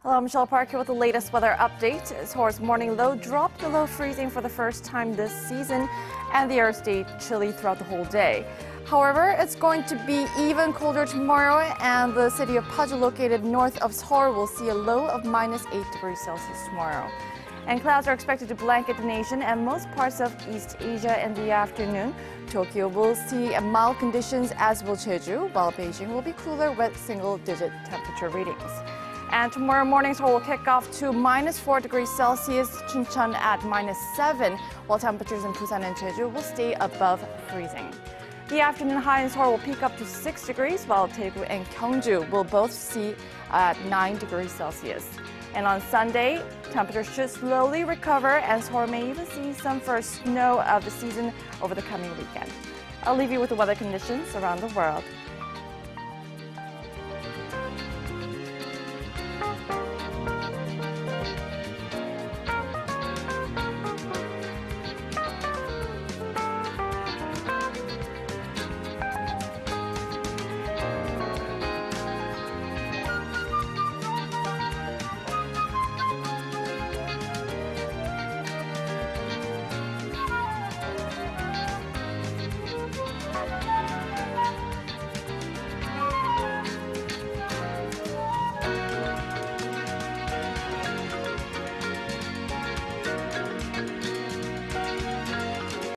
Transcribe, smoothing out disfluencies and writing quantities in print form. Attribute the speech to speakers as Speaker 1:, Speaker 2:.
Speaker 1: Hello, I'm Michelle Park here with the latest weather update. Seoul's morning low dropped below freezing for the first time this season, and the air stayed chilly throughout the whole day. However, it's going to be even colder tomorrow, and the city of Paju, located north of Seoul, will see a low of -8 degrees Celsius tomorrow. And clouds are expected to blanket the nation and most parts of East Asia in the afternoon. Tokyo will see mild conditions, as will Jeju, while Beijing will be cooler with single-digit temperature readings. And tomorrow morning, Seoul will kick off to -4 degrees Celsius, Chuncheon at -7, while temperatures in Busan and Jeju will stay above freezing. The afternoon high in Seoul will peak up to 6 degrees, while Daegu and Gyeongju will both see at 9 degrees Celsius. And on Sunday, temperatures should slowly recover, and Seoul may even see some first snow of the season over the coming weekend. I'll leave you with the weather conditions around the world.